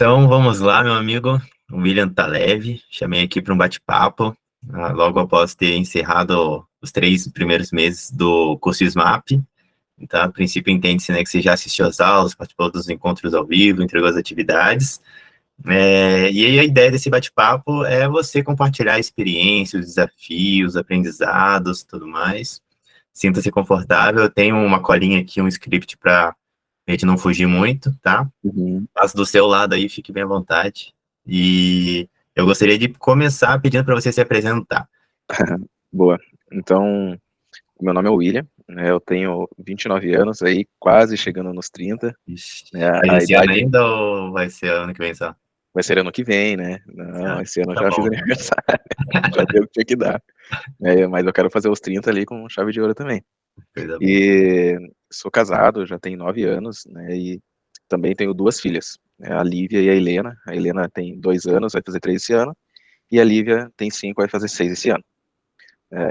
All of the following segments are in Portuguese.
Então vamos lá, meu amigo. O William tá leve. Chamei aqui para um bate-papo, logo após ter encerrado os 3 primeiros meses do curso SMAP. Então, a princípio, entende-se, né, que você já assistiu às aulas, participou dos encontros ao vivo, entregou as atividades. E aí a ideia desse bate-papo é você compartilhar a experiência, os desafios, aprendizados, tudo mais. Sinta-se confortável. Eu tenho uma colinha aqui, um script para a gente não fugir muito, tá? Uhum. Passo do seu lado aí, fique bem à vontade. E eu gostaria de começar pedindo para você se apresentar. Boa. Então, meu nome é William, né? Eu tenho 29 anos, aí quase chegando nos 30. Ixi, Né? mas A esse ano idade ainda ou vai ser ano que vem só? vai ser ano que vem, né? Não, Ah, esse ano eu tá já fiz bom. aniversário, já deu o que tinha que dar. Mas eu quero fazer os 30 ali com chave de ouro também. Coisa boa. E sou casado, já tenho 9 anos, né? E também tenho 2 filhas, né? A Lívia e a Helena. A Helena tem 2 anos, vai fazer 3 esse ano. E a Lívia tem 5, vai fazer 6 esse ano.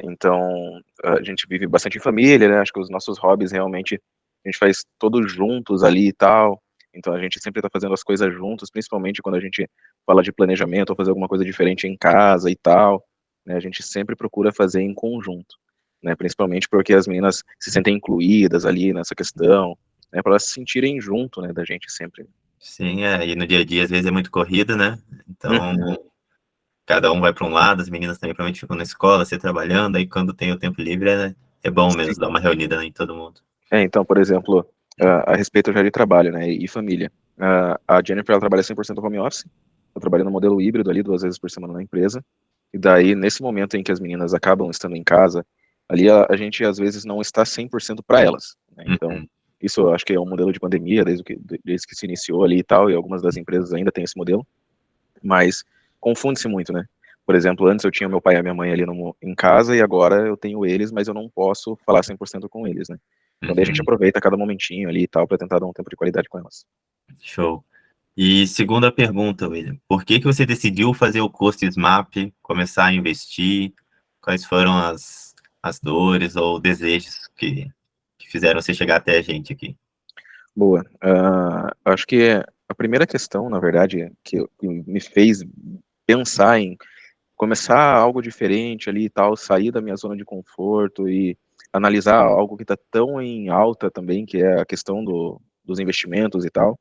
Então, a gente vive bastante em família, né? Acho que os nossos hobbies realmente a gente faz todos juntos ali e tal. Então a gente sempre está fazendo as coisas juntos, principalmente quando a gente fala de planejamento ou fazer alguma coisa diferente em casa e tal, né? A gente sempre procura fazer em conjunto, né? Principalmente porque as meninas se sentem incluídas ali nessa questão, né? Para elas se sentirem junto, né? Da gente sempre. Sim, e no dia a dia às vezes é muito corrido, né? Então, Uhum. cada um vai para um lado, as meninas também provavelmente ficam na escola, você trabalhando, aí quando tem o tempo livre é bom mesmo dar uma reunida, né, em todo mundo. Então, por exemplo, a respeito já de trabalho, né, e família. A Jennifer, ela trabalha 100% home office, eu trabalho no modelo híbrido ali, 2 vezes por semana na empresa, e daí, nesse momento em que as meninas acabam estando em casa, ali a gente, às vezes, não está 100% para elas, né, então, Uhum. isso eu acho que é um modelo de pandemia, desde que se iniciou ali e tal, e algumas das empresas ainda têm esse modelo, mas confunde-se muito, né. Por exemplo, antes eu tinha meu pai e a minha mãe ali em casa, e agora eu tenho eles, mas eu não posso falar 100% com eles, né. Então daí a gente Uhum. aproveita cada momentinho ali e tal, pra tentar dar um tempo de qualidade com elas. Show. E segunda pergunta, William, por que que você decidiu fazer o curso SMAP, começar a investir? Quais foram as dores ou desejos que fizeram você chegar até a gente aqui? Boa. Acho que a primeira questão, na verdade, que me fez pensar em começar algo diferente ali e tal, sair da minha zona de conforto e analisar algo que está tão em alta também, que é a questão dos investimentos e tal,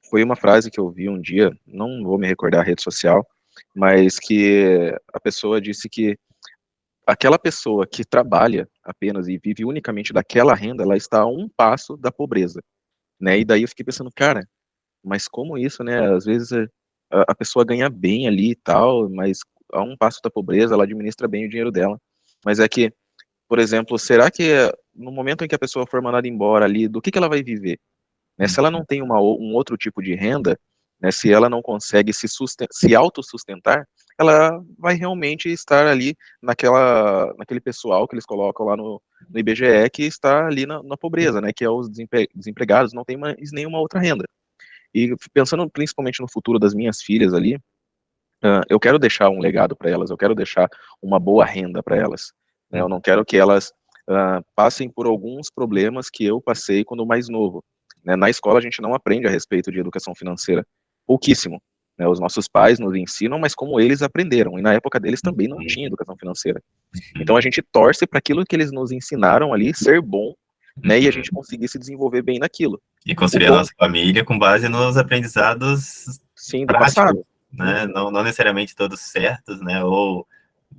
foi uma frase que eu vi um dia, não vou me recordar a rede social, mas que a pessoa disse que aquela pessoa que trabalha apenas e vive unicamente daquela renda, ela está a um passo da pobreza, né? E daí eu fiquei pensando, cara, mas como isso, né? Às vezes a pessoa ganha bem ali e tal, mas a um passo da pobreza, ela administra bem o dinheiro dela. Mas é que, por exemplo, será que no momento em que a pessoa for mandada embora ali, do que ela vai viver? Né? Se ela não tem um outro tipo de renda, né, se ela não consegue se autossustentar, ela vai realmente estar ali naquele pessoal que eles colocam lá no IBGE, que está ali na pobreza, né, que é os desempregados, não tem mais nenhuma outra renda. E pensando principalmente no futuro das minhas filhas ali, eu quero deixar um legado para elas, eu quero deixar uma boa renda para elas, né, eu não quero que elas passem por alguns problemas que eu passei quando mais novo, né. Na escola a gente não aprende a respeito de educação financeira, pouquíssimo, né, os nossos pais nos ensinam, mas como eles aprenderam, e na época deles também não tinha educação financeira. Então a gente torce para aquilo que eles nos ensinaram ali ser bom, né, e a gente conseguir se desenvolver bem naquilo. E O construir a ponto, nossa família com base nos aprendizados sim, do práticos, passado. né? Uhum. Não necessariamente todos certos, né? Ou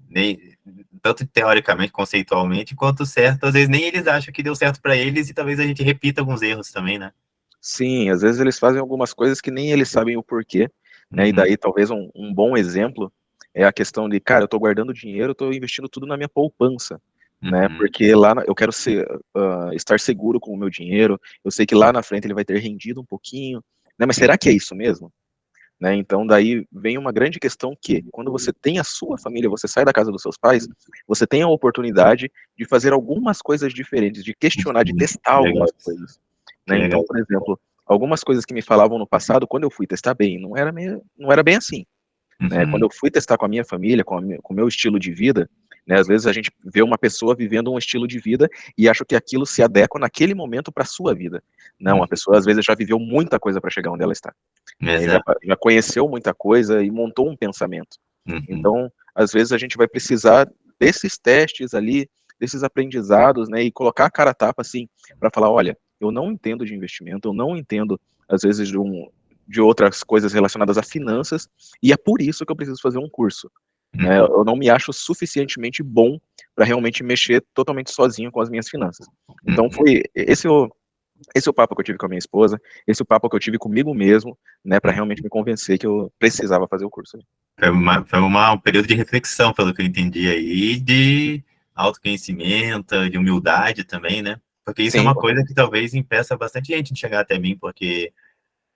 nem tanto teoricamente, conceitualmente, quanto certo. Às vezes nem eles acham que deu certo para eles e talvez a gente repita alguns erros também, né? Sim, às vezes eles fazem algumas coisas que nem eles sabem o porquê, né, e Uhum. daí talvez um bom exemplo é a questão de, cara, eu tô guardando dinheiro, eu tô investindo tudo na minha poupança, né, Uhum. porque eu quero estar seguro com o meu dinheiro, eu sei que lá na frente ele vai ter rendido um pouquinho, né, mas será que é isso mesmo? Né, então daí vem uma grande questão que, quando você tem a sua família, você sai da casa dos seus pais, você tem a oportunidade de fazer algumas coisas diferentes, de questionar, de testar Que legal, algumas coisas, que né. Então, legal. por exemplo, algumas coisas que me falavam no passado, quando eu fui testar bem, não era bem assim, né. Quando Uhum. eu fui testar com a minha família, com o meu estilo de vida, né? Às vezes a gente vê uma pessoa vivendo um estilo de vida e acha que aquilo se adequa naquele momento para a sua vida. Não, a pessoa às vezes já viveu muita coisa para chegar onde ela está, né? Já, Exato. já conheceu muita coisa e montou um pensamento. Uhum. Então, às vezes a gente vai precisar desses testes ali, desses aprendizados, né, e colocar a cara a tapa, assim, para falar, olha, eu não entendo de investimento, eu não entendo, às vezes, de outras coisas relacionadas a finanças, e é por isso que eu preciso fazer um curso, né, Uhum. eu não me acho suficientemente bom para realmente mexer totalmente sozinho com as minhas finanças. Então, Uhum. foi esse é o papo que eu tive com a minha esposa, esse é o papo que eu tive comigo mesmo, né, para realmente me convencer que eu precisava fazer o curso. Um período de reflexão, pelo que eu entendi aí, de autoconhecimento, de humildade também, né? Porque isso é Sim, uma com coisa certeza. que talvez impeça bastante gente de chegar até mim, porque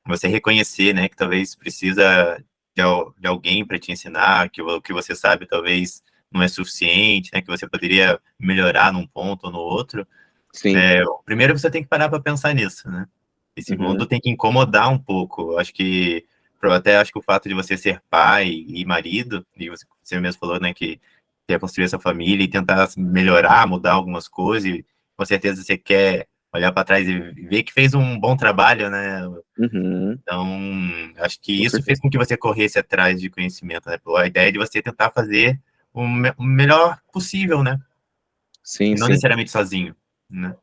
você reconhecer, né, que talvez precisa de alguém para te ensinar, que o que você sabe talvez não é suficiente, né, que você poderia melhorar num ponto ou no outro. Sim. Primeiro você tem que parar para pensar nisso, né? E Uhum. segundo, tem que incomodar um pouco. Eu acho que até acho que o fato de você ser pai e marido, e você mesmo falou, né, que quer construir essa família e tentar melhorar, mudar algumas coisas, e com certeza você quer olhar para trás e ver que fez um bom trabalho, né? Uhum. Então, acho que Com isso fez certeza. com que você corresse atrás de conhecimento, né? A ideia de você tentar fazer o melhor possível, né? Sim, E não sim. necessariamente sozinho, né?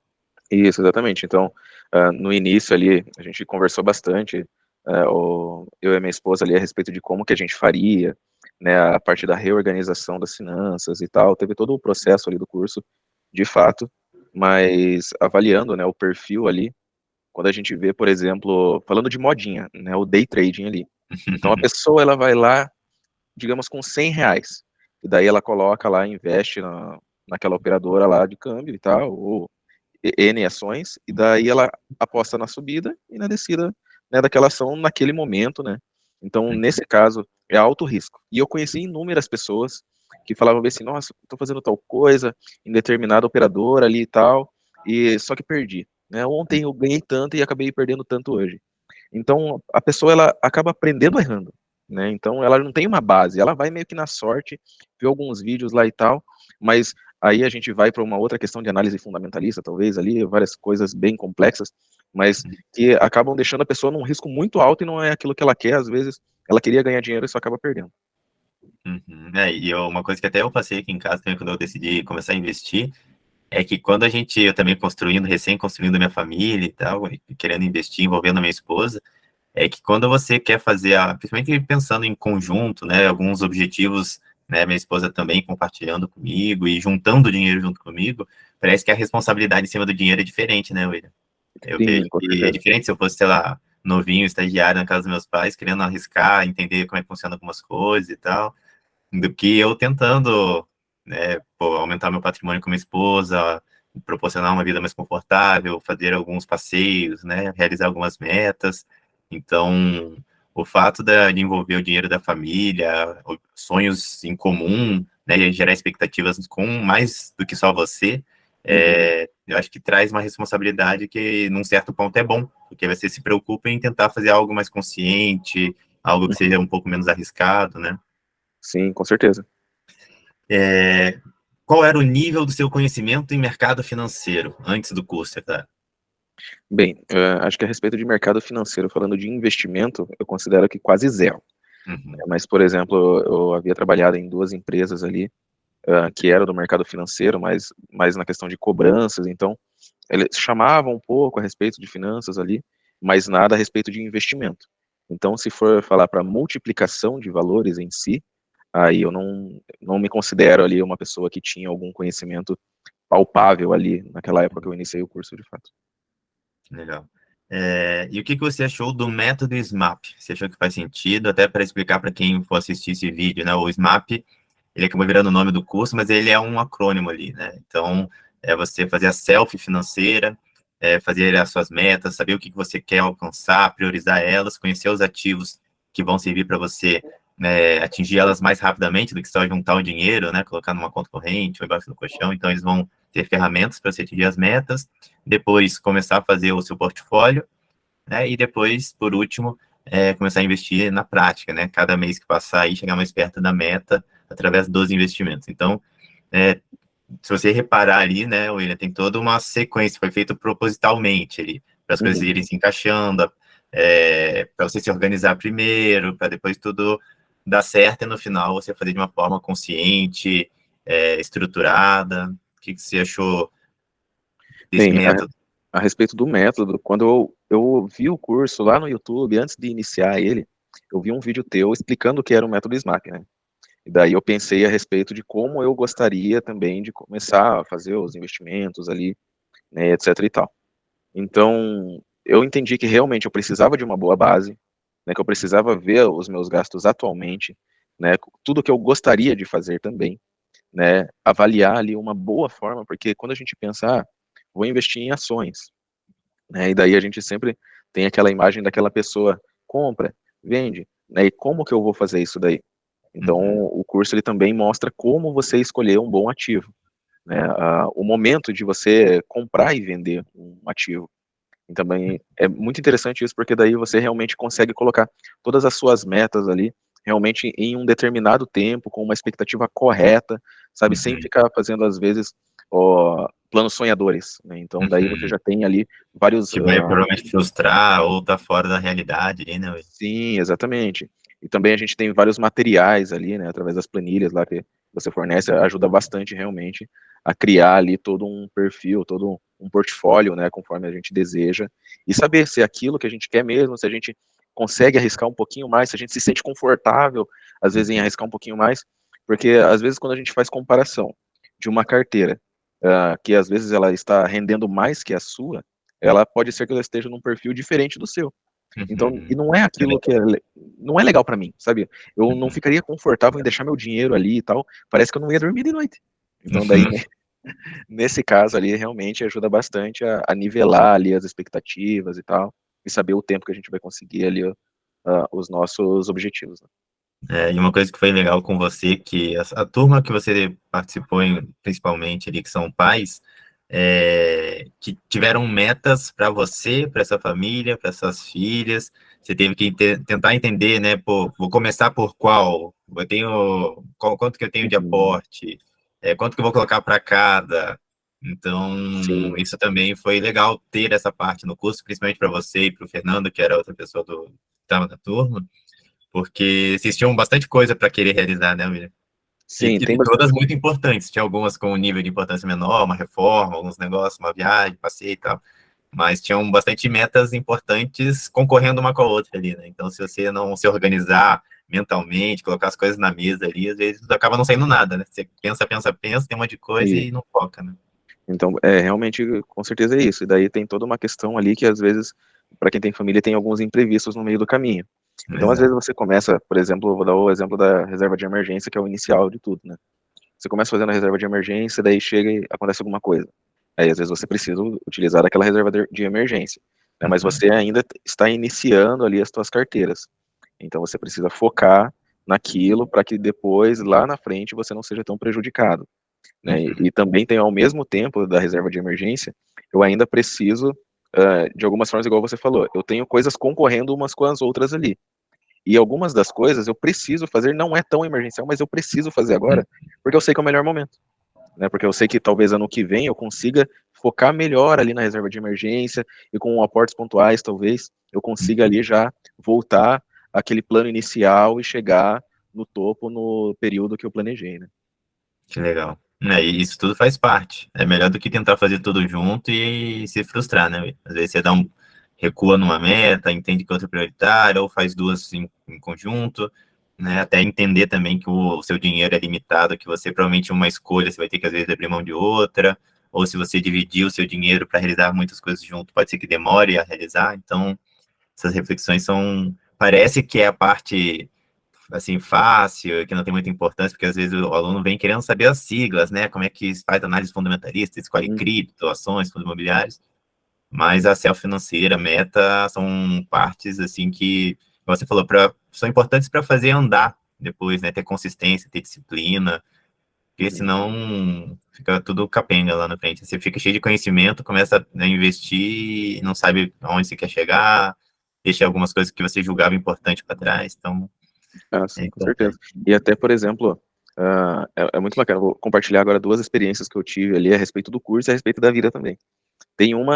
Isso, exatamente. Então, no início ali, a gente conversou bastante, eu e a minha esposa ali, a respeito de como que a gente faria, né, a parte da reorganização das finanças e tal. Teve todo o processo ali do curso, de fato, mas avaliando, né, o perfil ali, quando a gente vê, por exemplo, falando de modinha, né, o day trading ali. Então, a pessoa, ela vai lá, digamos, com R$ 100, e daí ela coloca lá, investe naquela operadora lá de câmbio e tal, ou N ações, e daí ela aposta na subida e na descida, né, daquela ação naquele momento, né. Então, nesse caso, é alto risco. E eu conheci inúmeras pessoas que falavam bem assim: "Nossa, estou fazendo tal coisa em determinada operadora ali e tal, e só que perdi, né. Ontem eu ganhei tanto e acabei perdendo tanto hoje". Então, a pessoa ela acaba aprendendo errando, né, então ela não tem uma base, ela vai meio que na sorte, vê alguns vídeos lá e tal, mas aí a gente vai para uma outra questão de análise fundamentalista, talvez ali, várias coisas bem complexas, mas que acabam deixando a pessoa num risco muito alto e não é aquilo que ela quer, às vezes ela queria ganhar dinheiro e só acaba perdendo. Uhum. Uma coisa que até eu passei aqui em casa também quando eu decidi começar a investir, é que quando eu também recém-construindo minha família e tal, e querendo investir, envolvendo a minha esposa, é que quando você quer fazer, principalmente pensando em conjunto, né, alguns objetivos, né, minha esposa também compartilhando comigo e juntando dinheiro junto comigo, parece que a responsabilidade em cima do dinheiro é diferente, né, William? Eu vejo Sim, com que é certeza. diferente se eu fosse, sei lá, novinho, estagiário na casa dos meus pais, querendo arriscar, entender como é que funciona algumas coisas e tal, do que eu tentando, né, aumentar meu patrimônio com minha esposa, proporcionar uma vida mais confortável, fazer alguns passeios, né, realizar algumas metas. Então, o fato de envolver o dinheiro da família, sonhos em comum, né, e gerar expectativas com mais do que só você, Uhum. eu acho que traz uma responsabilidade que, num certo ponto, é bom, porque você se preocupa em tentar fazer algo mais consciente, algo que Uhum. seja um pouco menos arriscado, né? Sim, com certeza. É, qual era o nível do seu conhecimento em mercado financeiro antes do curso, cara? Bem, acho que a respeito de mercado financeiro, falando de investimento, eu considero que quase zero. Uhum, Mas, por exemplo, eu havia trabalhado em 2 empresas ali, que eram do mercado financeiro, mas mais na questão de cobranças, então, eles chamavam um pouco a respeito de finanças ali, mas nada a respeito de investimento. Então, se for falar para multiplicação de valores em si, aí eu não me considero ali uma pessoa que tinha algum conhecimento palpável ali, naquela época que eu iniciei o curso de fato. legal. E o que você achou do método SMAP? Você achou que faz sentido? Até para explicar para quem for assistir esse vídeo, né? O SMAP, ele acabou virando o nome do curso, mas ele é um acrônimo ali, né? Então, é você fazer a selfie financeira, fazer as suas metas, saber o que você quer alcançar, priorizar elas, conhecer os ativos que vão servir para você, né, atingir elas mais rapidamente do que só juntar o dinheiro, né? Colocar numa conta corrente ou embaixo do colchão. Então, eles vão ter ferramentas para você atingir as metas, depois começar a fazer o seu portfólio, né? E depois, por último, começar a investir na prática, né? Cada mês que passar aí, chegar mais perto da meta através dos investimentos. Então, se você reparar ali, né, William, tem toda uma sequência, foi feito propositalmente ali, para as coisas irem se encaixando, para você se organizar primeiro, para depois tudo dar certo e no final você fazer de uma forma consciente, estruturada. O que você achou desse Bem, método? a respeito do método, quando eu vi o curso lá no YouTube, antes de iniciar ele, eu vi um vídeo teu explicando o que era o método SMAP, né? E daí eu pensei a respeito de como eu gostaria também de começar a fazer os investimentos ali, né, etc e tal. Então, eu entendi que realmente eu precisava de uma boa base, né, que eu precisava ver os meus gastos atualmente, né, tudo que eu gostaria de fazer também, né, avaliar ali uma boa forma, porque quando a gente pensa, vou investir em ações, né, e daí a gente sempre tem aquela imagem daquela pessoa, compra, vende, né, e como que eu vou fazer isso daí? Então, Uhum. o curso ele também mostra como você escolher um bom ativo, né, o momento de você comprar e vender um ativo. E também é muito interessante isso, porque daí você realmente consegue colocar todas as suas metas ali, realmente em um determinado tempo, com uma expectativa correta, sabe, sem Uhum. ficar fazendo, às vezes, planos sonhadores, né? Então, daí você Uhum. já tem ali vários. Que vai provavelmente frustrar ou tá fora da realidade, né, William? Sim, exatamente. E também a gente tem vários materiais ali, né, através das planilhas lá que você fornece, ajuda bastante realmente a criar ali todo um perfil, todo um portfólio, né, conforme a gente deseja, e saber se é aquilo que a gente quer mesmo, se a gente consegue arriscar um pouquinho mais, se a gente se sente confortável, às vezes, em Uhum. arriscar um pouquinho mais, porque às vezes quando a gente faz comparação de uma carteira, que às vezes ela está rendendo mais que a sua, ela pode ser que ela esteja num perfil diferente do seu. Então, e Uhum. não é aquilo que não é legal pra mim, sabe? Eu não Uhum. ficaria confortável em deixar meu dinheiro ali e tal, parece que eu não ia dormir de noite. Então daí, Uhum. né, nesse caso ali, realmente ajuda bastante a nivelar ali as expectativas e tal, e saber o tempo que a gente vai conseguir ali, os nossos objetivos, né. E uma coisa que foi legal com você, que a turma que você participou, principalmente ali, que são pais, que tiveram metas para você, para sua família, para suas filhas. Você teve que tentar entender, né? Pô, vou começar por qual? Eu tenho quanto que eu tenho de Uhum. aporte? Quanto que eu vou colocar para cada? Então, Sim, isso também foi legal ter essa parte no curso, principalmente para você e para o Fernando, que era outra pessoa que estava na turma, porque vocês tinham bastante coisa para querer realizar, né, William? sim, tem E todas muito importantes. Tinha algumas com um nível de importância menor, uma reforma, alguns negócios, uma viagem, passeio e tal. Mas tinham bastante metas importantes concorrendo uma com a outra ali, né? Então, se você não se organizar mentalmente, colocar as coisas na mesa ali, às vezes acaba não saindo nada, né? Você pensa, pensa, pensa, tem um monte de coisa e e não foca, né? então, realmente, com certeza é isso. E daí tem toda uma questão ali que, às vezes, para quem tem família, tem alguns imprevistos no meio do caminho. Então, às vezes, Exato. você começa, por exemplo, eu vou dar o exemplo da reserva de emergência, que é o inicial de tudo, né? Você começa fazendo a reserva de emergência, daí chega e acontece alguma coisa. Aí, às vezes, você precisa utilizar aquela reserva de emergência, né? Mas Uhum. você ainda está iniciando ali as suas carteiras. Então, você precisa focar naquilo para que depois, lá na frente, você não seja tão prejudicado, né? Uhum. E também tem, ao mesmo tempo da reserva de emergência, eu ainda preciso, de algumas formas, igual você falou, eu tenho coisas concorrendo umas com as outras ali. E algumas das coisas eu preciso fazer, não é tão emergencial, mas eu preciso fazer agora, porque eu sei que é o melhor momento, né? Porque eu sei que talvez ano que vem eu consiga focar melhor ali na reserva de emergência e com aportes pontuais, talvez eu consiga ali já voltar àquele plano inicial e chegar no topo no período que eu planejei, né? Que legal. E isso tudo faz parte. É melhor do que tentar fazer tudo junto e se frustrar, né? Às vezes você recua numa meta, entende que outra é prioritária, ou faz duas em conjunto, né? Até entender também que o seu dinheiro é limitado, que você provavelmente uma escolha, você vai ter que às vezes abrir mão de outra, ou se você dividir o seu dinheiro para realizar muitas coisas junto, pode ser que demore a realizar. Então, essas reflexões parece que é a parte assim, fácil, que não tem muita importância, porque às vezes o aluno vem querendo saber as siglas, né? Como é que faz análise fundamentalista, escolhe Uhum. cripto, ações, fundos imobiliários, mas a self financeira, meta, são partes, assim, que, como você falou, são importantes para fazer andar depois, né? Ter consistência, ter disciplina, porque Uhum. senão fica tudo capenga lá na frente. Você fica cheio de conhecimento, começa a investir e não sabe aonde você quer chegar, deixa algumas coisas que você julgava importante para trás, então Ah, é sim, com certeza. importante. E até, por exemplo, É muito bacana. Vou compartilhar agora duas experiências que eu tive ali a respeito do curso e a respeito da vida também.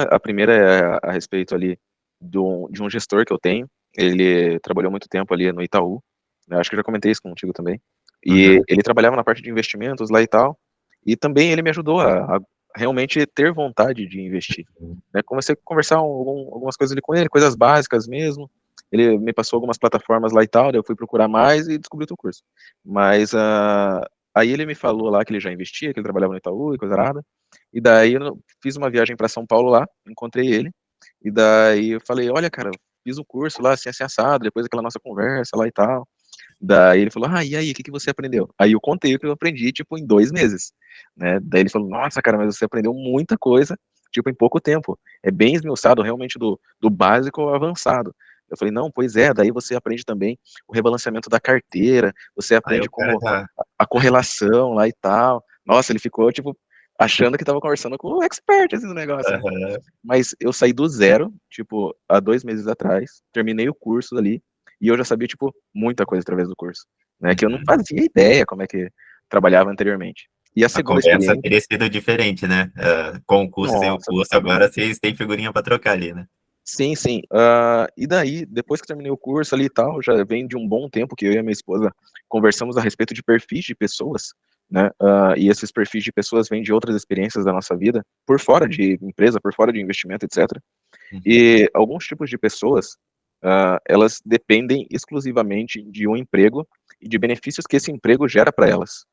A primeira é a respeito ali de um gestor que eu tenho. Ele trabalhou muito tempo ali no Itaú, né? Acho que eu já comentei isso contigo também. E Uhum. ele trabalhava na parte de investimentos lá e tal. E também ele me ajudou a realmente ter vontade de investir, né? Comecei a conversar algumas coisas ali com ele, coisas básicas mesmo. Ele me passou algumas plataformas lá e tal, daí eu fui procurar mais e descobri o teu curso. Mas aí ele me falou lá que ele já investia, que ele trabalhava no Itaú e coisa nada. E daí eu fiz uma viagem para São Paulo lá, encontrei ele. E daí eu falei, olha, cara, fiz o curso lá, assim, assado, depois daquela nossa conversa lá e tal. Daí ele falou, e aí, o que que você aprendeu? Aí eu contei o que eu aprendi, tipo, em 2 meses, né? Daí ele falou, nossa, cara, mas você aprendeu muita coisa, tipo, em pouco tempo. É bem esmiuçado, realmente, do básico ao avançado. Eu falei, não, pois é, daí você aprende também o rebalanceamento da carteira, você Aí aprende o cara como já. a correlação lá e tal. Nossa, ele ficou, tipo, achando que tava conversando com um expert, assim, no negócio, né? Aham. Mas eu saí do zero, tipo, há 2 meses atrás, terminei o curso ali, e eu já sabia, tipo, muita coisa através do curso, né, que eu não Uhum. fazia ideia como é que trabalhava anteriormente. E a A segunda conversa experiência, teria sido diferente, né? Com o curso, sem o nossa, curso, totalmente. agora vocês têm figurinha para trocar ali, né? Sim, sim. E daí, depois que terminei o curso ali e tal, já vem de um bom tempo que eu e a minha esposa conversamos a respeito de perfis de pessoas, né? E esses perfis de pessoas vêm de outras experiências da nossa vida, por fora de empresa, por fora de investimento, etc. Uhum. E alguns tipos de pessoas, elas dependem exclusivamente de um emprego e de benefícios que esse emprego gera para elas.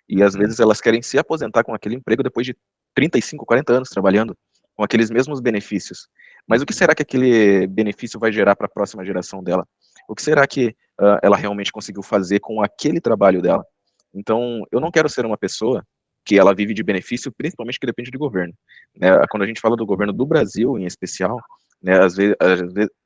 E às Uhum. vezes elas querem se aposentar com aquele emprego depois de 35, 40 anos trabalhando com aqueles mesmos benefícios. Mas o que Uhum. será que aquele benefício vai gerar para a próxima geração dela? O que será que ela realmente conseguiu fazer com aquele trabalho dela? Então, eu não quero ser uma pessoa que ela vive de benefício, principalmente que depende de governo, né? Quando a gente fala do governo do Brasil, em especial, né, às vezes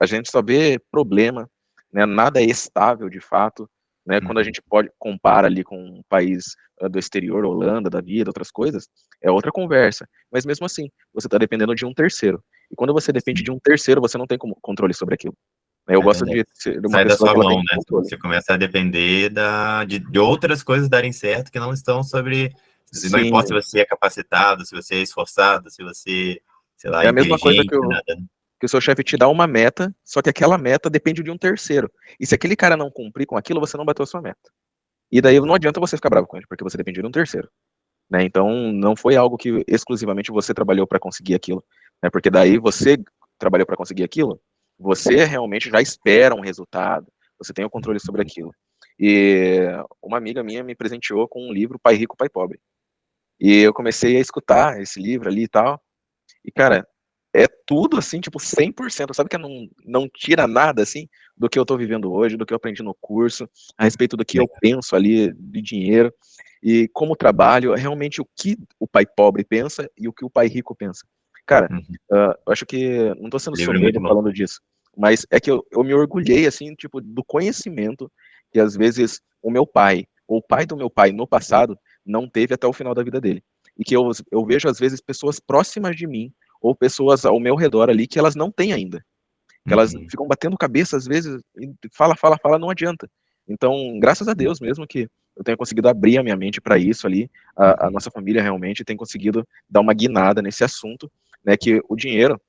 a gente só vê problema, né, nada é estável de fato, né? Quando a Uhum. gente pode compara ali com um país do exterior, Holanda, da vida, outras coisas, é outra conversa. Mas mesmo assim, você está dependendo de um terceiro. E quando você depende Sim, de um terceiro, você não tem como controle sobre aquilo. Eu é gosto verdade. de ser uma Sai da pessoa sua que ela mão, tem né? controle. Você começa a depender de outras coisas darem certo que não estão sobre. Não importa se Sim, você é capacitado, se você é esforçado, se você, sei lá, é é a mesma coisa inteligente, nada, né? que o seu chefe te dá uma meta, só que aquela meta depende de um terceiro. E se aquele cara não cumprir com aquilo, você não bateu a sua meta. E daí não Uhum. adianta você ficar bravo com ele, porque você depende de um terceiro. Né? Então, não foi algo que exclusivamente você trabalhou para conseguir aquilo, né? Porque daí você trabalhou para conseguir aquilo, você realmente já espera um resultado, você tem o controle sobre aquilo. E uma amiga minha me presenteou com um livro Pai Rico, Pai Pobre. E eu comecei a escutar esse livro ali e tal, e cara, é tudo assim, tipo 100%, sabe que não tira nada assim do que eu tô vivendo hoje, do que eu aprendi no curso, a respeito do que eu penso ali de dinheiro e como trabalho, é realmente o que o pai pobre pensa e o que o pai rico pensa. Cara, Uhum. eu acho que não tô sendo O livro é muito soberbo bom. falando disso, mas é que eu me orgulhei assim, tipo, do conhecimento que às vezes o meu pai, ou o pai do meu pai no passado, não teve até o final da vida dele. E que eu vejo às vezes pessoas próximas de mim ou pessoas ao meu redor ali que elas não têm ainda. Que elas Uhum. ficam batendo cabeça às vezes, e fala, fala, fala, não adianta. Então, graças a Deus mesmo que eu tenho conseguido abrir a minha mente para isso ali, a Uhum. nossa família realmente tem conseguido dar uma guinada nesse assunto, né, que o dinheiro,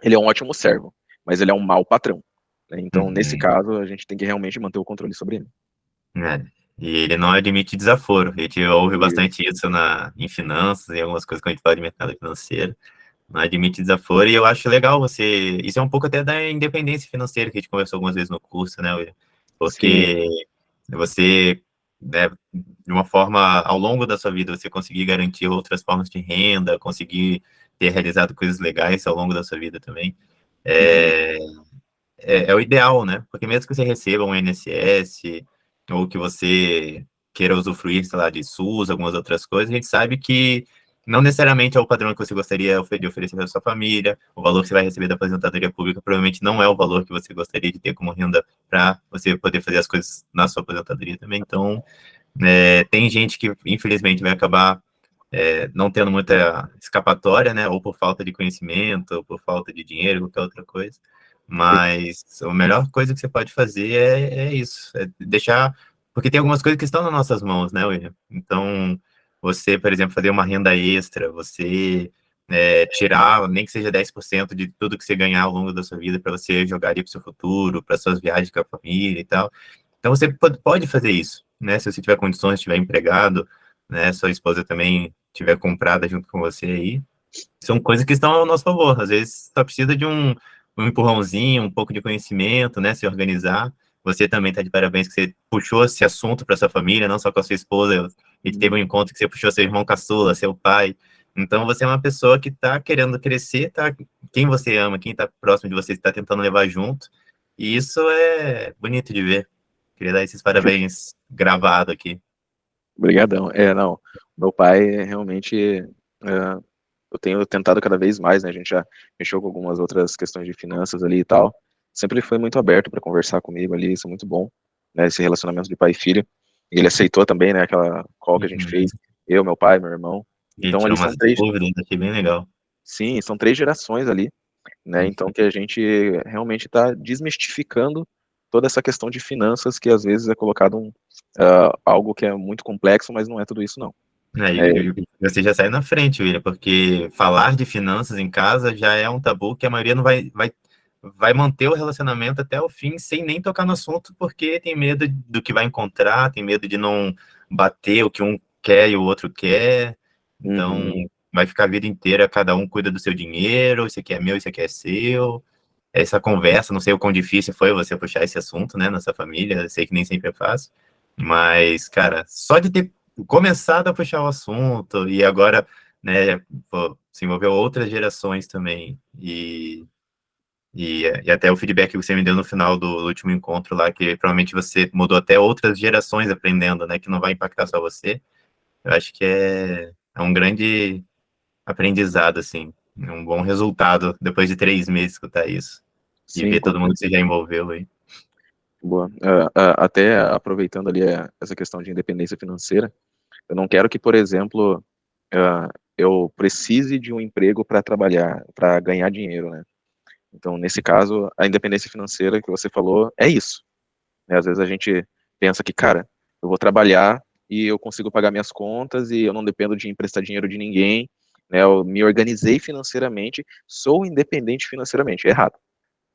ele é um ótimo servo, mas ele é um mau patrão. Né? Então, nesse Uhum. caso, a gente tem que realmente manter o controle sobre ele. É. E ele não admite desaforo. A gente ouve E, bastante isso em finanças e algumas coisas que a gente fala de mercado financeiro. Não admite desaforo, e eu acho legal você. Isso é um pouco até da independência financeira que a gente conversou algumas vezes no curso, né, William? sim, Porque você, né, de uma forma, ao longo da sua vida, você conseguir garantir outras formas de renda, conseguir ter realizado coisas legais ao longo da sua vida também, uhum, é, é o ideal, né? Porque mesmo que você receba um INSS, ou que você queira usufruir, sei lá, de SUS, algumas outras coisas, a gente sabe que não necessariamente é o padrão que você gostaria de oferecer para sua família, o valor que você vai receber da aposentadoria pública provavelmente não é o valor que você gostaria de ter como renda para você poder fazer as coisas na sua aposentadoria também. Então, tem gente que, infelizmente, vai acabar não tendo muita escapatória, né? Ou por falta de conhecimento, ou por falta de dinheiro, qualquer outra coisa. Mas a melhor coisa que você pode fazer é isso, é deixar. Porque tem algumas coisas que estão nas nossas mãos, né, William? Então, você, por exemplo, fazer uma renda extra, você tirar, nem que seja 10% de tudo que você ganhar ao longo da sua vida para você jogar ali para o seu futuro, para suas viagens com a família e tal. Então, você pode fazer isso, né? Se você tiver condições, estiver empregado, né? Sua esposa também tiver comprada junto com você aí. São coisas que estão ao nosso favor. Às vezes, só precisa de um empurrãozinho, um pouco de conhecimento, né? Se organizar. Você também está de parabéns que você puxou esse assunto para sua família, não só com a sua esposa, e teve um encontro que você puxou seu irmão caçula, seu pai. Então, você é uma pessoa que está querendo crescer, tá? Quem você ama, quem está próximo de você, está tentando levar junto. E isso é bonito de ver. Queria dar esses parabéns gravado aqui. Obrigadão. Não, meu pai realmente, eu tenho tentado cada vez mais, né, a gente já mexeu com algumas outras questões de finanças ali e tal, sempre foi muito aberto para conversar comigo ali, isso é muito bom, né, esse relacionamento de pai e filho, e ele aceitou também, né, aquela call que a gente fez, eu, meu pai, meu irmão, Ele então ali tirou são umas três, dúvidas, achei bem legal. sim, são 3 gerações ali, né, então que a gente realmente está desmistificando toda essa questão de finanças que às vezes é colocado algo que é muito complexo, mas não é tudo isso não. É, Você já sai na frente, William, porque falar de finanças em casa já é um tabu que a maioria não vai manter o relacionamento até o fim sem nem tocar no assunto, porque tem medo do que vai encontrar, tem medo de não bater o que um quer e o outro quer. Então, uhum, vai ficar a vida inteira, cada um cuida do seu dinheiro, isso aqui é meu, isso aqui é seu. Essa conversa, não sei o quão difícil foi você puxar esse assunto, né, na sua família, eu sei que nem sempre é fácil, mas, cara, só de ter começado a puxar o assunto e agora, né, pô, se envolveu outras gerações também e até o feedback que você me deu no final do último encontro lá, que provavelmente você mudou até outras gerações aprendendo, né, que não vai impactar só você, eu acho que é um grande aprendizado, assim, um bom resultado depois de 3 meses escutar isso e sim, ver com todo mundo que você certeza. já envolveu aí. Boa. Até aproveitando ali essa questão de independência financeira, eu não quero que, por exemplo, eu precise de um emprego para trabalhar, para ganhar dinheiro, né? Então, nesse caso, a independência financeira que você falou é isso, né? Às vezes a gente pensa que, cara, eu vou trabalhar e eu consigo pagar minhas contas e eu não dependo de emprestar dinheiro de ninguém, né? Eu me organizei financeiramente, sou independente financeiramente. É errado,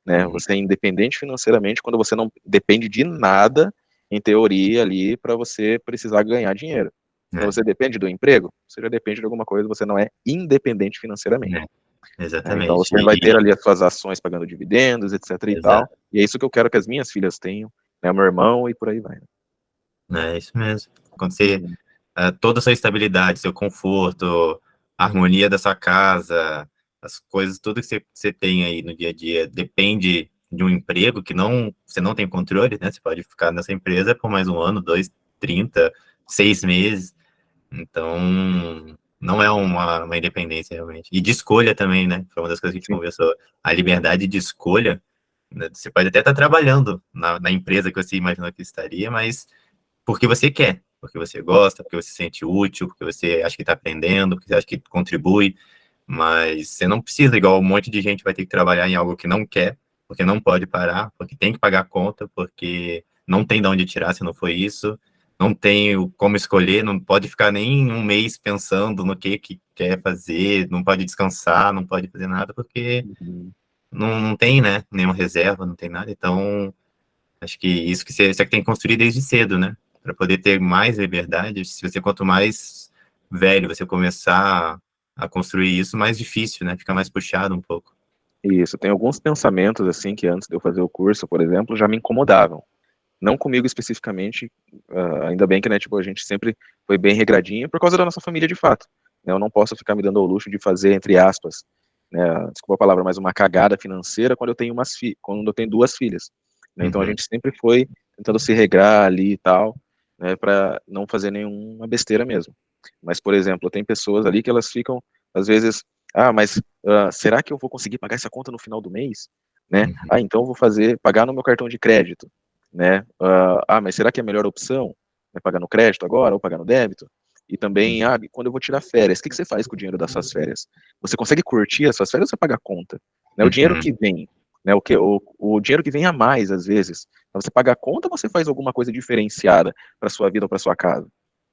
né? Uhum. Você é independente financeiramente quando você não depende de nada, em teoria, ali, para você precisar ganhar dinheiro. Quando É, você depende do emprego, você já depende de alguma coisa, você não é independente financeiramente. é, Então exatamente. você vai ter ali as suas ações pagando dividendos, etc e tal, Exato, e é isso que eu quero que as minhas filhas tenham, né, meu irmão e por aí vai. é isso mesmo. Quando você, Uhum. toda a sua estabilidade, seu conforto, a harmonia da sua casa, as coisas, tudo que você tem aí no dia a dia depende de um emprego que você não tem controle, né? Você pode ficar nessa empresa por mais um ano, dois, 30, 6 meses. Então, não é uma independência realmente. E de escolha também, né? Foi uma das coisas que a gente Sim, conversou. A liberdade de escolha, né? Você pode até estar trabalhando na empresa que você imaginou que estaria, mas porque você quer, porque você gosta, porque você se sente útil, porque você acha que está aprendendo, porque você acha que contribui, mas você não precisa, igual um monte de gente vai ter que trabalhar em algo que não quer, porque não pode parar, porque tem que pagar a conta, porque não tem de onde tirar se não for isso, não tem como escolher, não pode ficar nem um mês pensando no que quer fazer, não pode descansar, não pode fazer nada, porque uhum. não tem, né, nenhuma reserva, não tem nada, então acho que isso que você tem que construir desde cedo, né? Para poder ter mais liberdade. Se você, quanto mais velho você começar a construir isso, mais difícil, né? Fica mais puxado um pouco. Isso, tem alguns pensamentos, assim, que antes de eu fazer o curso, por exemplo, já me incomodavam. Não comigo especificamente, ainda bem que, né, tipo, a gente sempre foi bem regradinho por causa da nossa família de fato, né, eu não posso ficar me dando ao luxo de fazer, entre aspas, né, desculpa a palavra, mas uma cagada financeira quando eu tenho quando eu tenho 2 filhas, né, então a Uhum, gente sempre foi tentando se regrar ali e tal, né, para não fazer nenhuma besteira mesmo. Mas, por exemplo, tem pessoas ali que elas ficam, às vezes, mas será que eu vou conseguir pagar essa conta no final do mês? Né? uhum, Então eu vou pagar no meu cartão de crédito, né? Mas será que é a melhor opção é pagar no crédito agora ou pagar no débito? E também, uhum, quando eu vou tirar férias, o que você faz com o dinheiro das suas férias? Você consegue curtir as suas férias ou você paga a conta? Né? O dinheiro uhum. que vem, né? O dinheiro que vem a mais, às vezes, pra você pagar a conta, você faz alguma coisa diferenciada para sua vida ou para sua casa,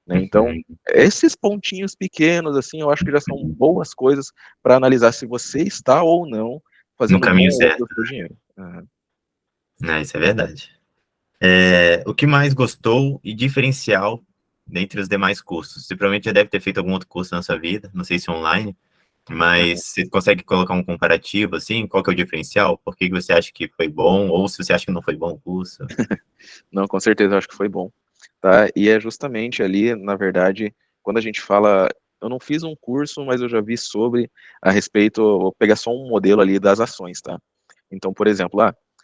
né? Então, Uhum. esses pontinhos pequenos, assim, eu acho que já são boas coisas para analisar se você está ou não No fazendo caminho bom uso certo. do seu dinheiro. Aham. Isso é verdade. O que mais gostou e diferencial dentre os demais cursos? Você provavelmente já deve ter feito algum outro curso na sua vida, não sei se online, mas você consegue colocar um comparativo, assim? Qual que é o diferencial? Por que que você acha que foi bom? Ou se você acha que não foi bom o curso? Não, com certeza, eu acho que foi bom, tá? E é justamente ali, na verdade, quando a gente fala, eu não fiz um curso, mas eu já vi sobre a respeito, vou pegar só um modelo ali das ações, tá? Então, por exemplo,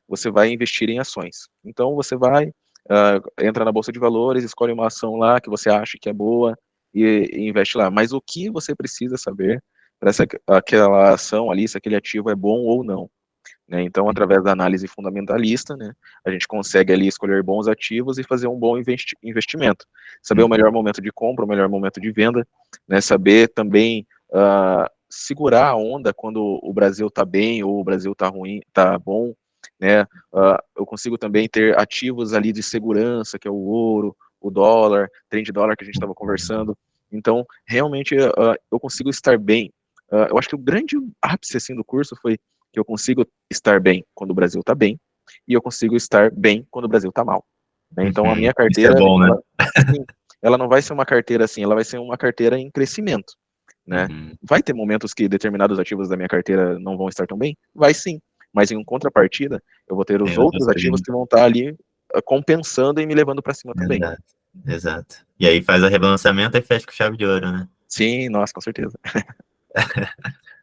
você vai investir em ações. Então, você vai, entra na bolsa de valores, escolhe uma ação lá que você acha que é boa e investe lá. Mas o que você precisa saber para aquela ação ali, se aquele ativo é bom ou não? Né? Então, através da análise fundamentalista, né, a gente consegue ali escolher bons ativos e fazer um bom investimento. Saber o melhor Uhum. momento de compra, o melhor momento de venda, né, saber também segurar a onda quando o Brasil está bem ou o Brasil está ruim, está bom, né? Eu consigo também ter ativos ali de segurança, que é o ouro, o dólar, trem de dólar que a gente estava conversando. Então, realmente, eu consigo estar bem. Eu acho que o grande ápice assim, do curso foi que eu consigo estar bem quando o Brasil está bem e eu consigo estar bem quando o Brasil está mal. Né? Então a Uhum. minha Isso é carteira, bom, né? sim, ela não vai ser uma carteira assim, ela vai ser uma carteira em crescimento. Né? Uhum. Vai ter momentos que determinados ativos da minha carteira não vão estar tão bem? Vai sim, mas em contrapartida eu vou ter os Tem outras outros coisas. ativos que vão estar ali compensando e me levando para cima também. Exato, exato. E aí faz o rebalanceamento e fecha com chave de ouro, né? Sim, nossa, com certeza.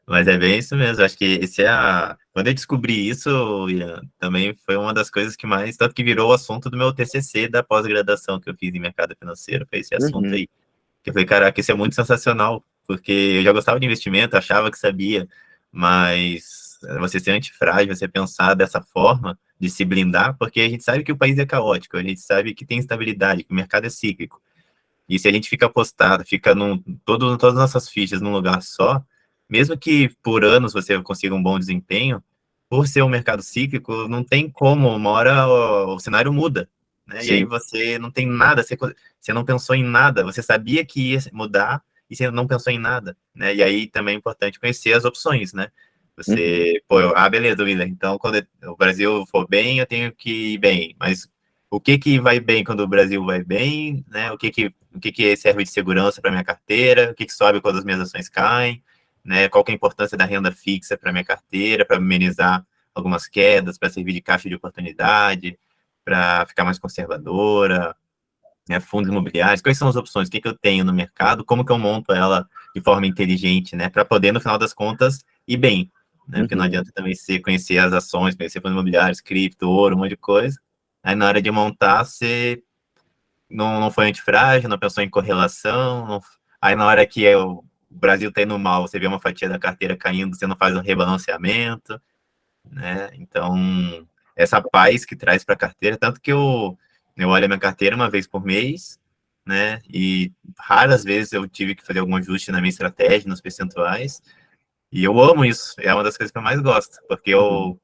Mas é bem isso mesmo. Acho que esse é a. Quando eu descobri isso, Ian, também foi uma das coisas que mais. Tanto que virou o assunto do meu TCC da pós-graduação que eu fiz em mercado financeiro. Foi esse assunto Uhum, aí. Que eu falei, caraca, isso é muito sensacional. Porque eu já gostava de investimento, achava que sabia. Mas você ser antifrágil, você pensar dessa forma, de se blindar, porque a gente sabe que o país é caótico, a gente sabe que tem instabilidade, que o mercado é cíclico. E se a gente fica apostado, fica todas as nossas fichas num lugar só, mesmo que por anos você consiga um bom desempenho, por ser um mercado cíclico, não tem como, uma hora o cenário muda, né? E aí sim. você não tem nada, você não pensou em nada, você sabia que ia mudar e você não pensou em nada, né? E aí também é importante conhecer as opções, né? Uhum, Você, pô, beleza, Willer, então quando o Brasil for bem, eu tenho que ir bem, mas o que que vai bem quando o Brasil vai bem, né? O que que serve de segurança para minha carteira? O que que sobe quando as minhas ações caem, né? Qual que é a importância da renda fixa para minha carteira, para amenizar algumas quedas, para servir de caixa de oportunidade, para ficar mais conservadora, né? Fundos imobiliários, quais são as opções? O que que eu tenho no mercado? Como que eu monto ela de forma inteligente, né? Para poder, no final das contas, ir bem, né? Porque não uhum, adianta também conhecer as ações, conhecer fundos imobiliários, cripto, ouro, um monte de coisa. Aí na hora de montar, você não foi antifrágil, não pensou em correlação. Aí na hora que o Brasil está indo mal, você vê uma fatia da carteira caindo, você não faz um rebalanceamento, né? Então, essa paz que traz para a carteira, tanto que eu olho a minha carteira uma vez por mês, né? E raras vezes eu tive que fazer algum ajuste na minha estratégia, nos percentuais. E eu amo isso, é uma das coisas que eu mais gosto, porque uhum,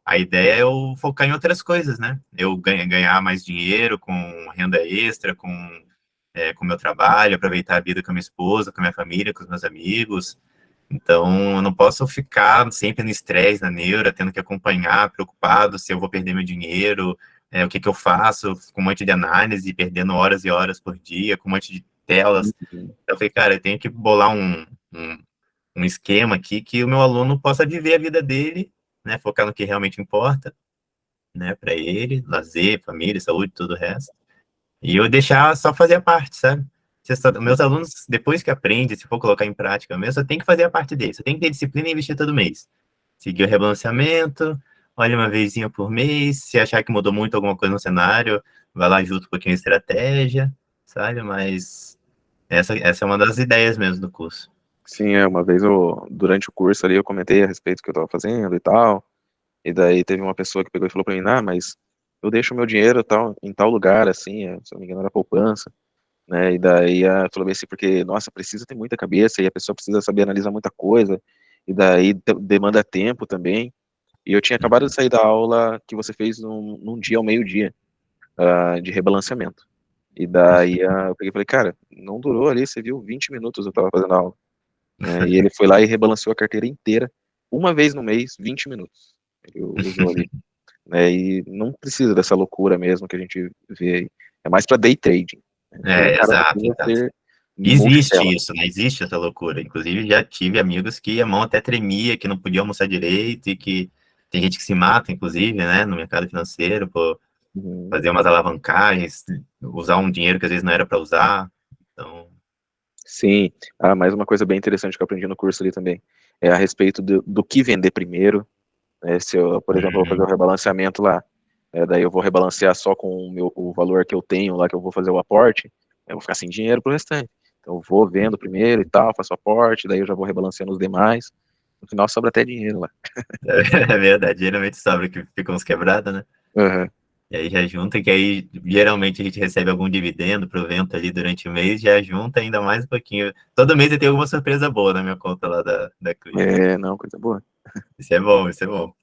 a ideia é eu focar em outras coisas, né? Eu ganhar mais dinheiro com renda extra, com meu trabalho, aproveitar a vida com a minha esposa, com a minha família, com os meus amigos. Então, eu não posso ficar sempre no estresse, na neura, tendo que acompanhar, preocupado se eu vou perder meu dinheiro, o que que eu faço, com um monte de análise, perdendo horas e horas por dia, com um monte de telas. uhum. Então, eu falei, cara, eu tenho que bolar um esquema aqui que o meu aluno possa viver a vida dele, né, focar no que realmente importa, né, para ele, lazer, família, saúde, tudo o resto. E eu deixar só fazer a parte, sabe? Meus alunos, depois que aprendem, se for colocar em prática mesmo, só tem que fazer a parte deles. Só tem que ter disciplina e investir todo mês. Seguir o rebalanceamento, olha uma vezinha por mês. Se achar que mudou muito alguma coisa no cenário, vai lá junto um pouquinho de estratégia, sabe? Mas essa é uma das ideias mesmo do curso. Sim, uma vez durante o curso ali eu comentei a respeito do que eu estava fazendo e tal, e daí teve uma pessoa que pegou e falou para mim, mas eu deixo o meu dinheiro tal, em tal lugar, assim, se eu não me engano era poupança, né, e daí falou bem assim, porque, nossa, precisa ter muita cabeça, e a pessoa precisa saber analisar muita coisa, e daí demanda tempo também, E eu tinha acabado de sair da aula que você fez num dia ao meio-dia, de rebalanceamento. E daí eu peguei e falei, cara, não durou ali, você viu, 20 minutos eu tava fazendo a aula. Né? E ele foi lá e rebalanceou a carteira inteira, uma vez no mês, 20 minutos. Ele usou ali. Né? E não precisa dessa loucura mesmo que a gente vê aí. É mais para day trading. Né? E aí, cara, Exato, precisa exato. ser Existe multitela. isso, né? Existe essa loucura. Inclusive, já tive amigos que a mão até tremia, que não podiam almoçar direito e que tem gente que se mata, inclusive, né, no mercado financeiro, por Uhum. fazer umas alavancagens, usar um dinheiro que às vezes não era para usar. Então, Sim, mais uma coisa bem interessante que eu aprendi no curso ali também, é a respeito do que vender primeiro, né? Se eu, por exemplo, vou fazer o rebalanceamento lá, daí eu vou rebalancear só com o valor que eu tenho lá, que eu vou fazer o aporte, eu vou ficar sem dinheiro pro restante. Então eu vou vendo primeiro e tal, faço aporte, daí eu já vou rebalanceando os demais, no final sobra até dinheiro lá. é verdade. Geralmente sobra que ficam uns quebrados, né? Uhum. E aí já junta, que aí geralmente a gente recebe algum dividendo, provento ali durante o mês, já junta ainda mais um pouquinho. Todo mês eu tenho alguma surpresa boa na minha conta lá da Clear. Não, coisa boa. Isso é bom, isso é bom.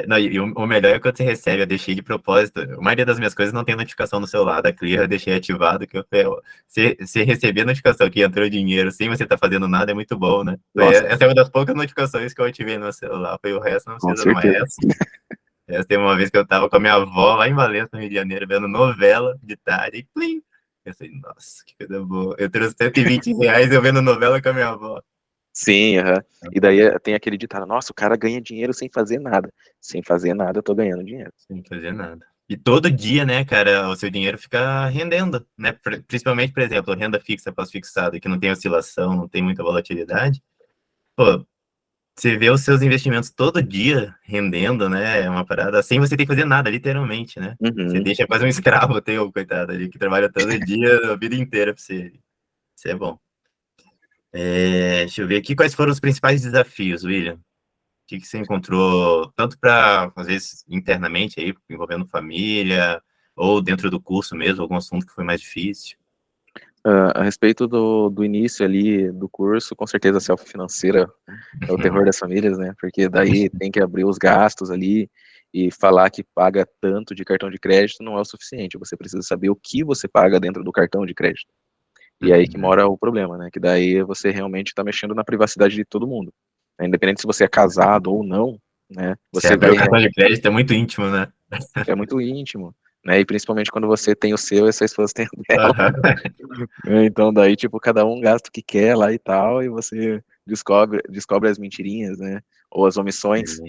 Não, e o melhor é quando você recebe, eu deixei de propósito. A maioria das minhas coisas não tem notificação no celular. Da Clear eu deixei ativado, que eu falei, ó, você receber a notificação que entrou dinheiro sem você estar fazendo nada é muito bom, né? Nossa, Essa é uma das poucas notificações que eu ativei no meu celular. Foi o resto não com precisa, não é certeza. essa. Essa tem uma vez que eu tava com a minha avó lá em Valença, no Rio de Janeiro, vendo novela de tarde, e plim! Eu falei, nossa, que coisa boa. Eu trouxe R$ 120 eu vendo novela com a minha avó. Sim, aham. E daí tem aquele ditado, nossa, o cara ganha dinheiro sem fazer nada. Sem fazer nada, eu tô ganhando dinheiro. Sem fazer nada. E todo dia, né, cara, o seu dinheiro fica rendendo, né? Principalmente, por exemplo, renda fixa pós-fixada, que não tem oscilação, não tem muita volatilidade. Pô, você vê os seus investimentos todo dia rendendo, né? É uma parada sem você ter que fazer nada, literalmente, né? Você Uhum. deixa quase um escravo teu, coitado, ali, que trabalha todo dia, a vida inteira pra você. Isso é bom. Deixa eu ver aqui quais foram os principais desafios, William. O que você encontrou, tanto para, às vezes, internamente, aí, envolvendo família, ou dentro do curso mesmo, algum assunto que foi mais difícil? A respeito do início ali do curso, com certeza a self-financeira é o terror das famílias, né? Porque daí tem que abrir os gastos ali e falar que paga tanto de cartão de crédito não é o suficiente. Você precisa saber o que você paga dentro do cartão de crédito. E aí que Uhum. mora o problema, né? Que daí você realmente está mexendo na privacidade de todo mundo. Independente se você é casado ou não, né? Você Você abrir vai o cartão de crédito é muito íntimo, né? é muito íntimo, né? E principalmente quando você tem o seu e a sua esposa tem o dela. Aham. Então daí, tipo, cada um gasta o que quer lá e tal, e você descobre as mentirinhas, né? Ou as omissões,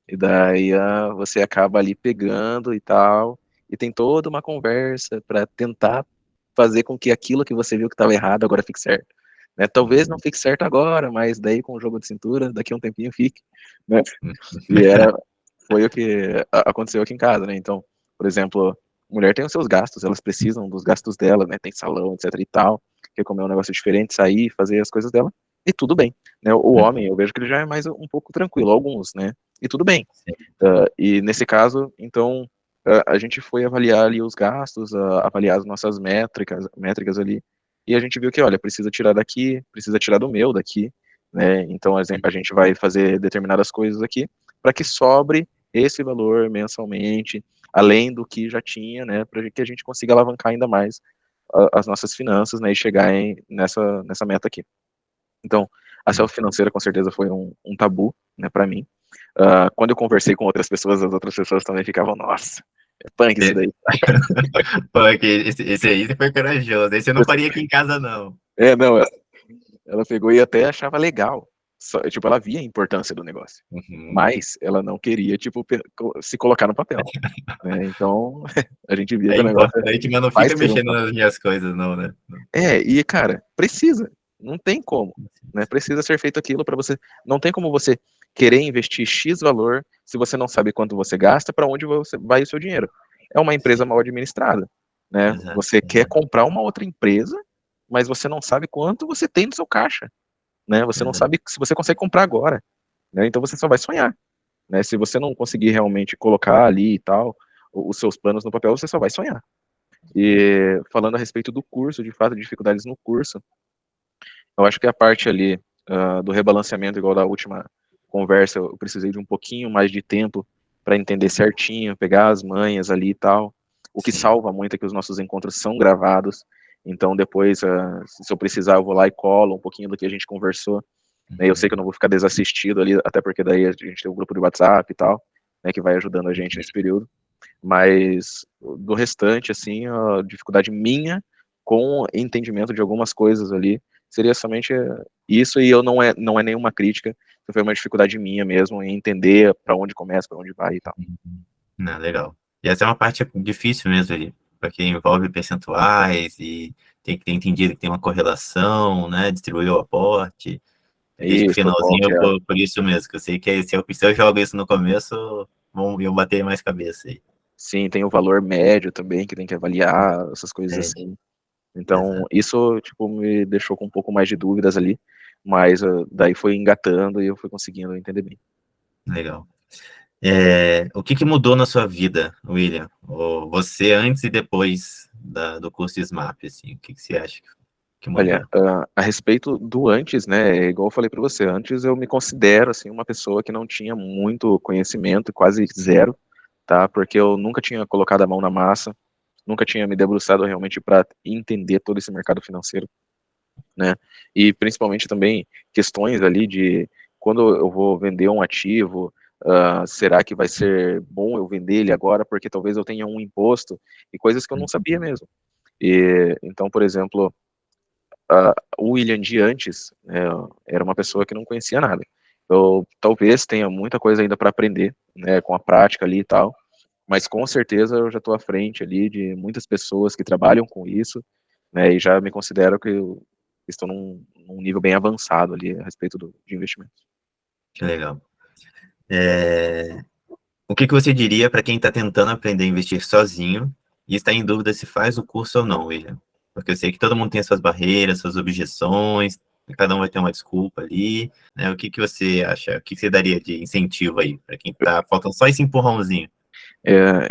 e daí você acaba ali pegando e tal, e tem toda uma conversa para tentar fazer com que aquilo que você viu que estava errado agora fique certo. Né? Talvez não fique certo agora, mas daí com o jogo de cintura, daqui a um tempinho fique, né? E foi o que aconteceu aqui em casa, né? Então, por exemplo, mulher tem os seus gastos, elas precisam dos gastos dela, né? Tem salão, etc e tal, quer comer um negócio diferente, sair, fazer as coisas dela, e tudo bem, né? O homem, eu vejo que ele já é mais um pouco tranquilo, alguns, né? E tudo bem. E nesse caso, então, a gente foi avaliar ali os gastos, avaliar as nossas métricas ali, e a gente viu que, olha, precisa tirar daqui, precisa tirar do meu daqui, né? Então a gente vai fazer determinadas coisas aqui para que sobre esse valor mensalmente, além do que já tinha, né, para que a gente consiga alavancar ainda mais as nossas finanças, né, e chegar nessa meta aqui. Então, a self-financeira com certeza foi um tabu, né, para mim. Quando eu conversei com outras pessoas, as outras pessoas também ficavam, nossa, é punk isso daí. Pô, esse aí você foi corajoso. Esse eu não faria aqui em casa, não. Não, ela pegou e até achava legal. Tipo, ela via a importância do negócio. Uhum. Mas ela não queria, tipo, se colocar no papel. Né? Então, a gente via É que o negócio importante, mas não vai fica ser um mexendo tabu. nas minhas coisas, não, né? E cara, precisa. Não tem como. Né? Precisa ser feito aquilo para você. Não tem como você querer investir X valor se você não sabe quanto você gasta, para onde vai o seu dinheiro. É uma empresa Sim, mal administrada. Né? exato, Você quer exato, comprar uma outra empresa, mas você não sabe quanto você tem no seu caixa. Né? Você não exato. sabe se você consegue comprar agora. Né? Então você só vai sonhar. Né? Se você não conseguir realmente colocar ali e tal os seus planos no papel, você só vai sonhar. E falando a respeito do curso, de fato, dificuldades no curso, eu acho que a parte ali do rebalanceamento, igual da última, conversa eu precisei de um pouquinho mais de tempo para entender certinho, pegar as manhas ali e tal. O que Sim. salva muito é que os nossos encontros são gravados, então depois, se eu precisar, eu vou lá e colo um pouquinho do que a gente conversou, né? Eu sei que eu Uhum. não vou ficar desassistido ali, até porque daí a gente tem um grupo de WhatsApp e tal, né, que vai ajudando a gente nesse período. Mas do restante, assim, a dificuldade minha com entendimento de algumas coisas ali seria somente isso, e eu não é nenhuma crítica, foi uma dificuldade minha mesmo em entender para onde começa, para onde vai e tal. Não, legal. E essa é uma parte difícil mesmo ali, porque envolve percentuais e tem que ter entendido que tem uma correlação, né? Distribuir o aporte. Deixa pro Isso, qual que finalzinho é, por isso mesmo, que eu sei que se eu jogo isso no começo, eu bater mais cabeça aí. sim, tem o valor médio também, que tem que avaliar, essas coisas É, assim. Então, exato. isso, tipo, me deixou com um pouco mais de dúvidas ali, mas daí foi engatando e eu fui conseguindo entender bem. Legal. O que mudou na sua vida, William? Você antes e depois do curso SMAP, assim, o que você acha que Olha, mudou? a respeito do antes, né, é igual eu falei para você, antes eu me considero, assim, uma pessoa que não tinha muito conhecimento, quase zero, tá, porque eu nunca tinha colocado a mão na massa, nunca tinha me debruçado realmente para entender todo esse mercado financeiro, né, e principalmente também questões ali de quando eu vou vender um ativo, será que vai ser bom eu vender ele agora, porque talvez eu tenha um imposto, e coisas que eu não sabia mesmo. E, então, por exemplo, o William de antes, era uma pessoa que não conhecia nada. Eu talvez tenha muita coisa ainda para aprender, né, com a prática ali e tal, mas com certeza eu já estou à frente ali de muitas pessoas que trabalham com isso, né, e já me considero que eu estou num nível bem avançado ali a respeito de investimento. Que legal. É, o que você diria para quem está tentando aprender a investir sozinho e está em dúvida se faz o curso ou não, William? Porque eu sei que todo mundo tem suas barreiras, suas objeções, cada um vai ter uma desculpa ali, né? O que você acha? O que você daria de incentivo aí para quem está faltando só esse empurrãozinho?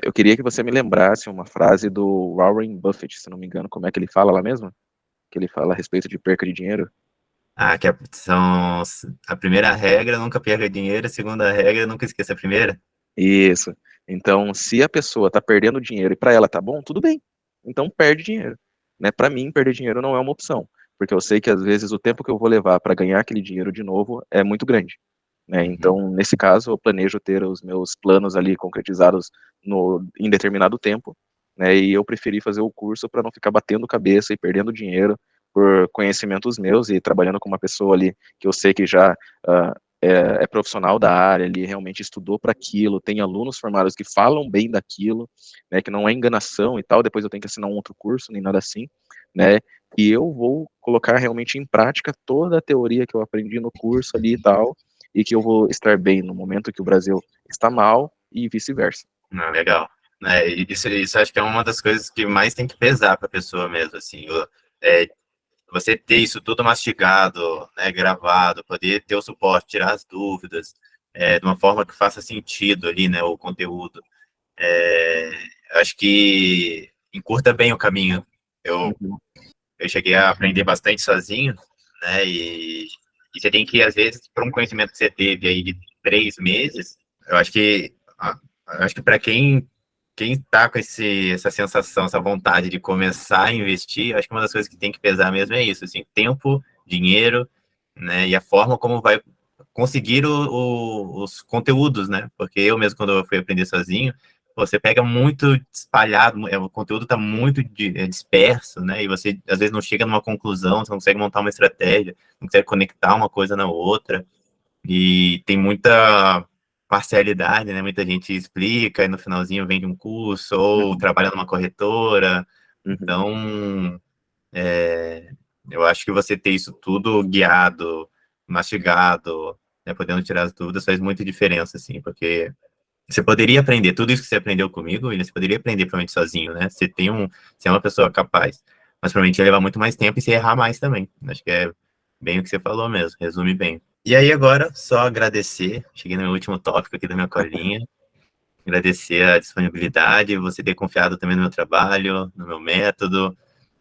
Eu queria que você me lembrasse uma frase do Warren Buffett, se não me engano, como é que ele fala lá mesmo? Que ele fala a respeito de perca de dinheiro. São a primeira regra, nunca perca dinheiro, a segunda regra, nunca esqueça a primeira. Isso. Então, se a pessoa está perdendo dinheiro e para ela tá bom, tudo bem. Então perde dinheiro, né? Para mim, perder dinheiro não é uma opção, porque eu sei que às vezes o tempo que eu vou levar para ganhar aquele dinheiro de novo é muito grande, né? Uhum. Então, nesse caso, eu planejo ter os meus planos ali concretizados no em determinado tempo, né? E eu preferi fazer o curso para não ficar batendo cabeça e perdendo dinheiro por conhecimentos meus e trabalhando com uma pessoa ali que eu sei que já é profissional da área, ele realmente estudou para aquilo, tem alunos formados que falam bem daquilo, né, que não é enganação e tal, depois eu tenho que assinar um outro curso, nem nada assim, né, e eu vou colocar realmente em prática toda a teoria que eu aprendi no curso ali e tal, e que eu vou estar bem no momento que o Brasil está mal e vice-versa. Não, legal. Isso acho que é uma das coisas que mais tem que pesar para a pessoa mesmo, assim. É, você ter isso tudo mastigado, né, gravado, poder ter o suporte, tirar as dúvidas, de uma forma que faça sentido ali, né, o conteúdo. É, acho que encurta bem o caminho. Eu, Uhum, eu cheguei a aprender bastante sozinho, né, e você tem que, às vezes, por um conhecimento que você teve aí de 3 meses, eu acho que para quem está com essa sensação, essa vontade de começar a investir, acho que uma das coisas que tem que pesar mesmo é isso, assim, tempo, dinheiro, né, e a forma como vai conseguir os conteúdos, né, porque eu mesmo, quando eu fui aprender sozinho, você pega muito espalhado, o conteúdo está muito disperso, né, e você, às vezes, não chega numa conclusão, você não consegue montar uma estratégia, não consegue conectar uma coisa na outra, e tem muita parcialidade, né? Muita gente explica e no finalzinho vende um curso ou uhum, trabalha numa corretora. uhum, Então, eu acho que você ter isso tudo guiado, mastigado, né, podendo tirar as dúvidas, faz muita diferença, assim, porque você poderia aprender tudo isso que você aprendeu comigo, e você poderia aprender provavelmente sozinho, né? Você é uma pessoa capaz, mas provavelmente ia levar muito mais tempo e você ia errar mais também. Acho que é bem o que você falou mesmo, resume bem. E aí agora, só agradecer, cheguei no meu último tópico aqui da minha colinha, agradecer a disponibilidade, você ter confiado também no meu trabalho, no meu método,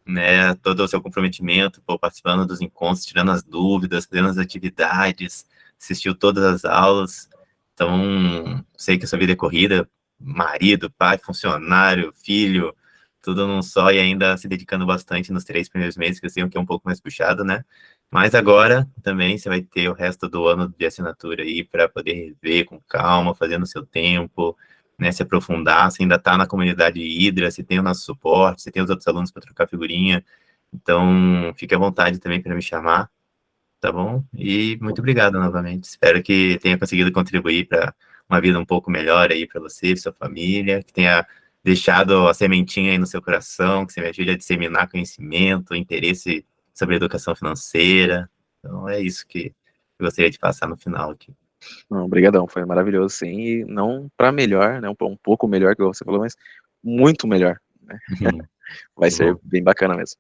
né, todo o seu comprometimento, pô, participando dos encontros, tirando as dúvidas, fazendo as atividades, assistiu todas as aulas. Então, sei que a sua vida é corrida, marido, pai, funcionário, filho, tudo num só e ainda se dedicando bastante nos 3 primeiros meses, que eu sei que é um pouco mais puxado, né? Mas agora também você vai ter o resto do ano de assinatura aí para poder rever com calma, fazer no seu tempo, né? Se aprofundar. Você ainda está na comunidade Hydra, você tem o nosso suporte, você tem os outros alunos para trocar figurinha. Então, fique à vontade também para me chamar, tá bom? E muito obrigado novamente. Espero que tenha conseguido contribuir para uma vida um pouco melhor aí para você e sua família, que tenha deixado a sementinha aí no seu coração, que você me ajude a disseminar conhecimento, interesse sobre educação financeira. Então, é isso que eu gostaria de passar no final aqui. Não, obrigadão, foi maravilhoso, sim, e não para melhor, né, um pouco melhor que você falou, mas muito melhor, né? Vai ser Bom, bem bacana mesmo.